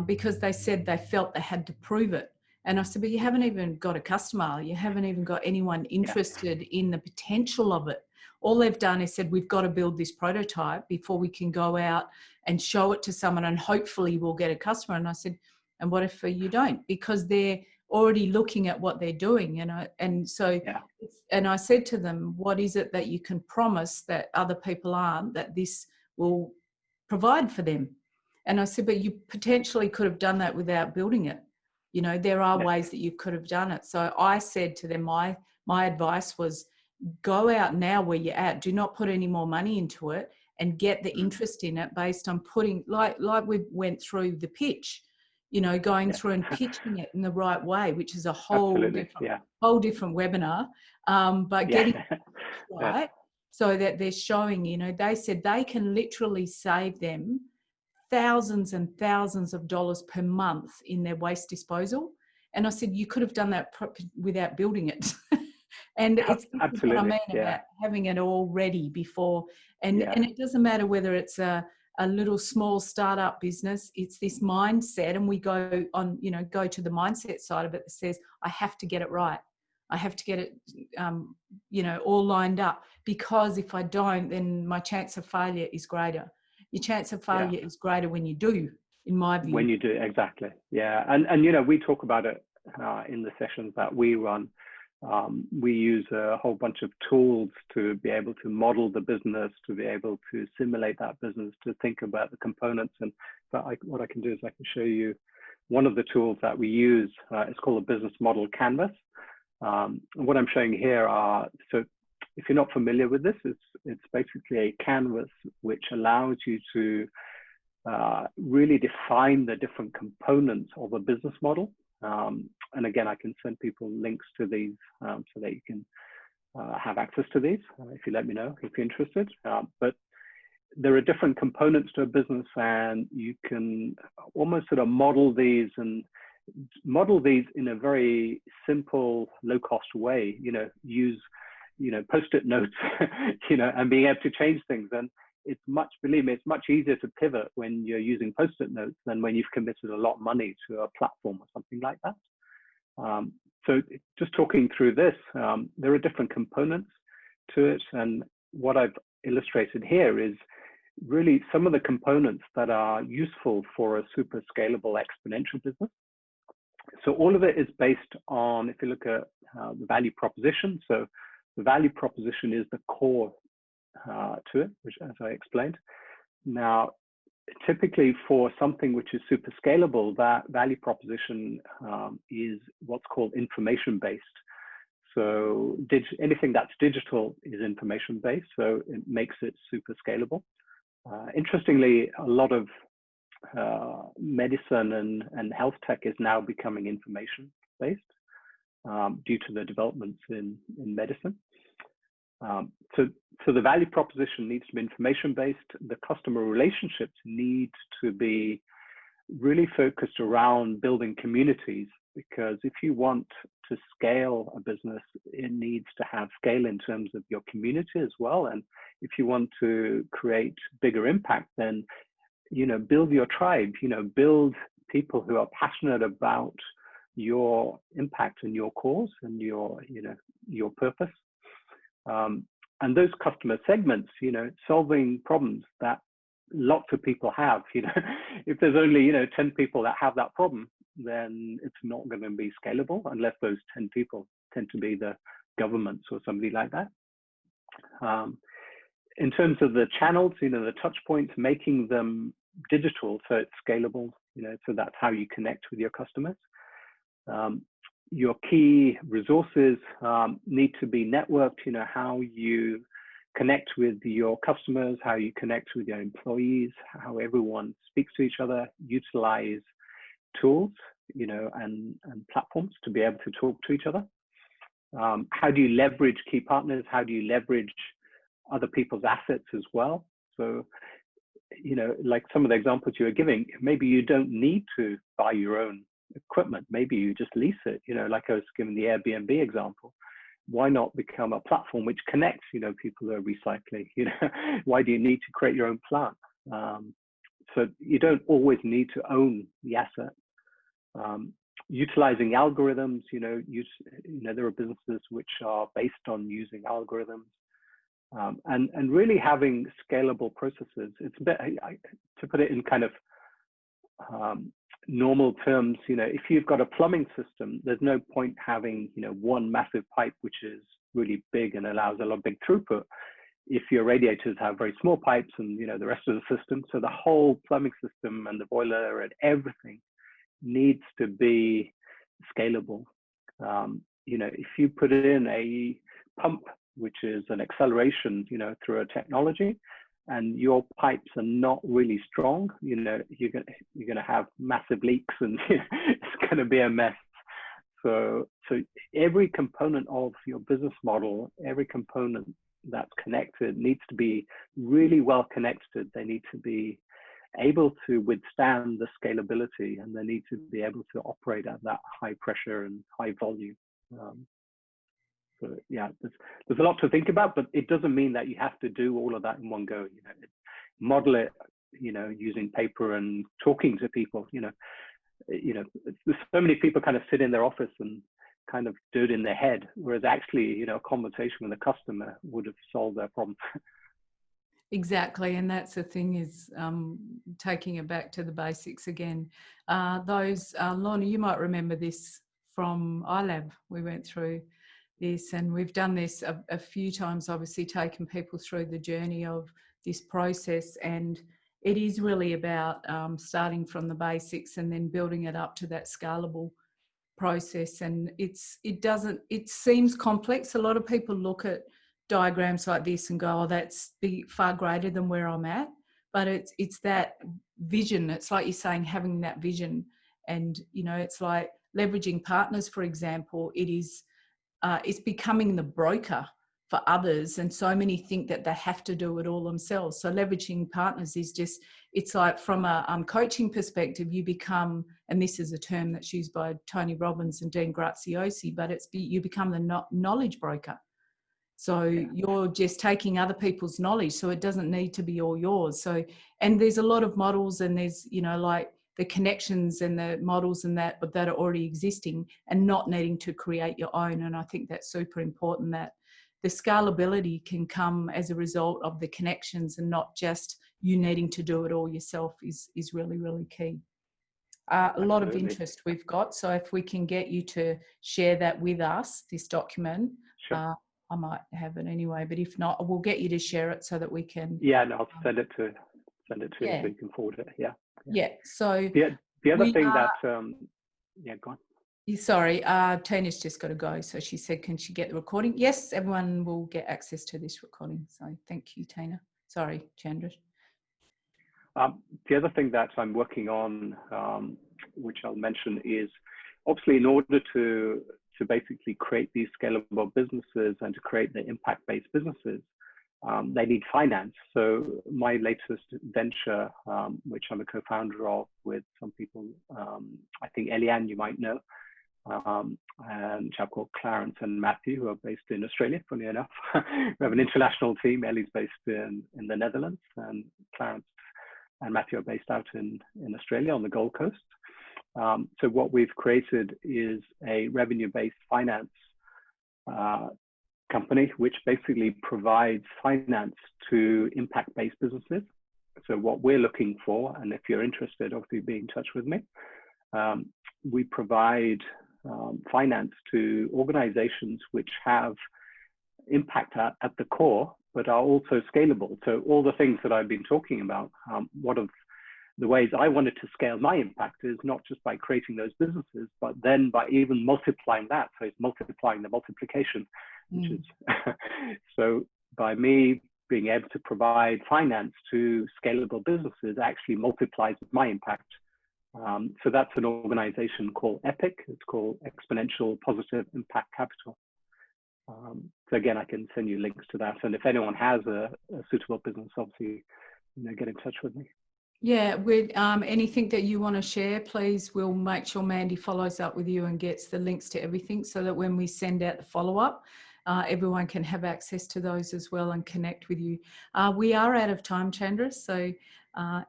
Speaker 1: because they said they felt they had to prove it. And I said, but you haven't even got a customer. You haven't even got anyone interested in the potential of it. All they've done is said, we've got to build this prototype before we can go out and show it to someone, and hopefully we'll get a customer. And I said, and what if you don't? Because they're already looking at what they're doing, you know. And so, and I said to them, what is it that you can promise that other people aren't, that this will provide for them? And I said, but you potentially could have done that without building it. You know, there are ways that you could have done it. So I said to them, my advice was, go out now where you're at. Do not put any more money into it, and get the interest in it based on putting, like we went through the pitch, you know, going through and pitching it in the right way, which is a whole different webinar. But getting it right, so that they're showing, you know, they said they can literally save them thousands and thousands of dollars per month in their waste disposal. And I said, you could have done that without building it. And it's what I mean about having it all ready before. And it doesn't matter whether it's a little small startup business. It's this mindset, and we go on, you know, go to the mindset side of it that says, I have to get it right. I have to get it, you know, all lined up, because if I don't, then my chance of failure is greater. Your chance of failure is greater when you do, in my view.
Speaker 2: When you do, exactly. Yeah. And you know, we talk about it in the sessions that we run. We use a whole bunch of tools to be able to model the business, to be able to simulate that business, to think about the components. And what I can do is I can show you one of the tools that we use. It's called a business model canvas. And what I'm showing here are, so if you're not familiar with this, it's basically a canvas which allows you to really define the different components of a business model. And again, I can send people links to these so that you can have access to these if you let me know if you're interested. But there are different components to a business, and you can almost sort of model these in a very simple, low-cost way. You know, use, you know, post-it notes, you know, and being able to change things. And it's believe me, it's much easier to pivot when you're using post-it notes than when you've committed a lot of money to a platform or something like that. So just talking through this, there are different components to it. And what I've illustrated here is really some of the components that are useful for a super scalable exponential business. So all of it is based on, if you look at the value proposition, so the value proposition is the core to it, which, as I explained. Now, typically for something which is super scalable, that value proposition is what's called information-based. So anything that's digital is information-based, so it makes it super scalable. Interestingly, a lot of medicine and health tech is now becoming information-based due to the developments in medicine. So the value proposition needs to be information-based. The customer relationships need to be really focused around building communities, because if you want to scale a business, it needs to have scale in terms of your community as well. And if you want to create bigger impact, then, you know, build your tribe, you know, build people who are passionate about your impact and your cause and your, you know, your purpose. And those customer segments, you know, solving problems that lots of people have, you know, if there's only, you know, 10 people that have that problem, then it's not going to be scalable unless those 10 people tend to be the governments or somebody like that. In terms of the channels, you know, the touch points, making them digital so it's scalable, you know, so that's how you connect with your customers. Your key resources need to be networked, you know, how you connect with your customers, how you connect with your employees, how everyone speaks to each other, utilize tools, you know, and platforms to be able to talk to each other. How do you leverage key partners? How do you leverage other people's assets as well? So, you know, like some of the examples you were giving, maybe you don't need to buy your own equipment. Maybe you just lease it, you know, like I was giving the Airbnb example. Why not become a platform which connects, you know, people who are recycling? You know, why do you need to create your own plant? So you don't always need to own the asset. Utilizing algorithms, you know, there are businesses which are based on using algorithms, and really having scalable processes. It's a bit, to put it in kind of normal terms, you know, if you've got a plumbing system, there's no point having, you know, one massive pipe which is really big and allows a lot of big throughput if your radiators have very small pipes and, you know, the rest of the system. So the whole plumbing system and the boiler and everything needs to be scalable. You know, if you put in a pump, which is an acceleration, you know, through a technology, and your pipes are not really strong, you know, you're gonna have massive leaks, and it's gonna be a mess. So every component of your business model, every component that's connected needs to be really well connected. They need to be able to withstand the scalability, and they need to be able to operate at that high pressure and high volume. So yeah, there's a lot to think about, but it doesn't mean that you have to do all of that in one go. You know, model it, you know, using paper and talking to people. You know, there's so many people kind of sit in their office and kind of do it in their head, whereas actually, you know, a conversation with a customer would have solved their problem.
Speaker 1: Exactly, and that's the thing, is taking it back to the basics again. Lorna, you might remember this from iLab. We went through this, and we've done this a few times, obviously taking people through the journey of this process, and it is really about starting from the basics and then building it up to that scalable process. And it seems complex. A lot of people look at diagrams like this and go, oh, that's far greater than where I'm at. But it's that vision. It's like you're saying, having that vision. And, you know, it's like leveraging partners, for example. It's becoming the broker for others, and so many think that they have to do it all themselves. So leveraging partners is just, it's like from a coaching perspective, you become, and this is a term that's used by Tony Robbins and Dean Graziosi, but you become the knowledge broker. So you're just taking other people's knowledge, so it doesn't need to be all yours. So, and there's a lot of models, and there's, you know, like the connections and the models and that are already existing, and not needing to create your own. And I think that's super important, that the scalability can come as a result of the connections, and not just you needing to do it all yourself is really, really key. A lot of
Speaker 2: Absolutely.
Speaker 1: interest we've got. So if we can get you to share that with us, this document,
Speaker 2: Sure.
Speaker 1: I might have it anyway, but if not, we'll get you to share it so that we can.
Speaker 2: Yeah, no, I'll send it to you
Speaker 1: Yeah.
Speaker 2: so you can forward it. Yeah. Yeah.
Speaker 1: Yeah. So
Speaker 2: The other
Speaker 1: we
Speaker 2: thing
Speaker 1: are.
Speaker 2: that yeah, go on.
Speaker 1: Sorry, Tina's just got to go. So she said, can she get the recording? Yes, everyone will get access to this recording. So thank you, Tina. Sorry, Chandresh.
Speaker 2: The other thing that I'm working on, which I'll mention, is obviously in order to basically create these scalable businesses and to create the impact-based businesses, they need finance. So my latest venture, which I'm a co-founder of with some people, I think Eliane, you might know, and a chap called Clarence and Matthew, who are based in Australia, funny enough. We have an international team. Ellie's based in the Netherlands, and Clarence and Matthew are based out in Australia on the Gold Coast. So what we've created is a revenue-based finance company, which basically provides finance to impact-based businesses. So what we're looking for, and if you're interested, obviously be in touch with me. We provide finance to organizations which have impact at the core, but are also scalable. So all the things that I've been talking about, one of the ways I wanted to scale my impact is not just by creating those businesses, but then by even multiplying that. So it's multiplying the multiplication, which is, so by me being able to provide finance to scalable businesses actually multiplies my impact. So that's an organization called EPIC. It's called Exponential Positive Impact Capital. So again, I can send you links to that. And if anyone has a suitable business, obviously, get in touch with me.
Speaker 1: Yeah, with anything that you want to share, please, we'll make sure Mandy follows up with you and gets the links to everything so that when we send out the follow-up, everyone can have access to those as well and connect with you. We are out of time, Chandresh, so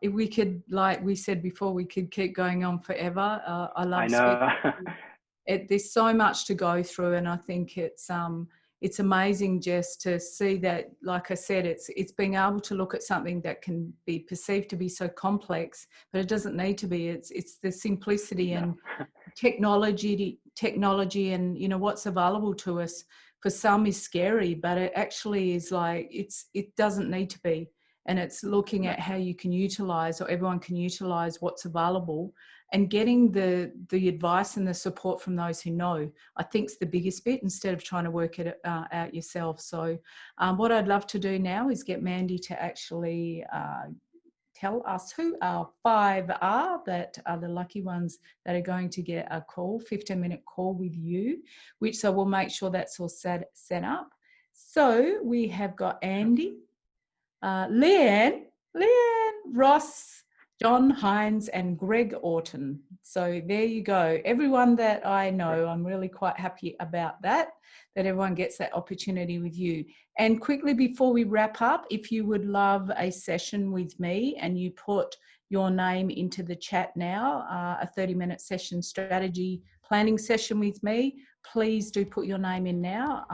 Speaker 1: if we could, like we said before, we could keep going on forever. I love speaking. There's so much to go through, and I think it's amazing just to see that, like I said, it's being able to look at something that can be perceived to be so complex, but it doesn't need to be. It's the simplicity and technology and what's available to us for some is scary, but it actually is like it doesn't need to be. And it's looking at how you can utilize, or everyone can utilize what's available, and getting the advice and the support from those who know, I think, is the biggest bit, instead of trying to work it out yourself. So what I'd love to do now is get Mandy to actually tell us who our 5 are that are the lucky ones that are going to get a call, 15-minute call with you, which so we'll make sure that's all set up. So we have got Andy, Leanne, Ross, John Hines, and Greg Orton. So there you go. Everyone that I know, I'm really quite happy about that everyone gets that opportunity with you. And quickly before we wrap up, if you would love a session with me and you put your name into the chat now, a 30-minute session strategy planning session with me, please do put your name in now.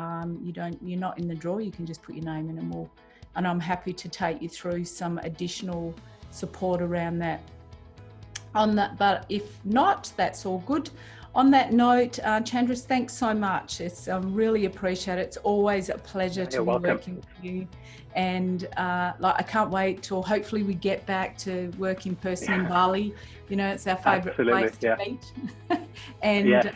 Speaker 1: You're not in the draw, you can just put your name in, and I'm happy to take you through some additional support around that. But if not, that's all good. On that note, Chandresh, thanks so much. It's really appreciate it. It's always a pleasure to be working with you. And I can't wait till hopefully we get back to work in person in Bali. It's our favourite place to meet. And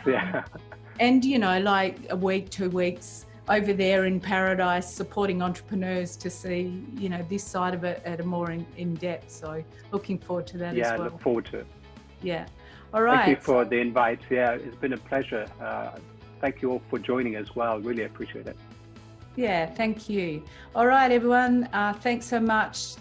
Speaker 1: and like a week, 2 weeks over there in paradise, supporting entrepreneurs to see, this side of it at a more in depth. So looking forward to that as well. Yeah,
Speaker 2: look forward to it.
Speaker 1: Yeah. All right.
Speaker 2: Thank you for the invite. Yeah, it's been a pleasure. Thank you all for joining as well. Really appreciate it.
Speaker 1: Yeah, thank you. All right, everyone. Thanks so much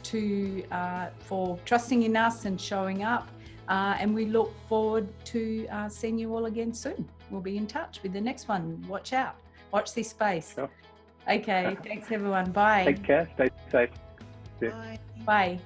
Speaker 1: for trusting in us and showing up. And we look forward to seeing you all again soon. We'll be in touch with the next one. Watch out. Watch this space.
Speaker 2: Sure.
Speaker 1: Okay. Thanks, everyone. Bye.
Speaker 2: Take care. Stay safe.
Speaker 1: Bye. Bye.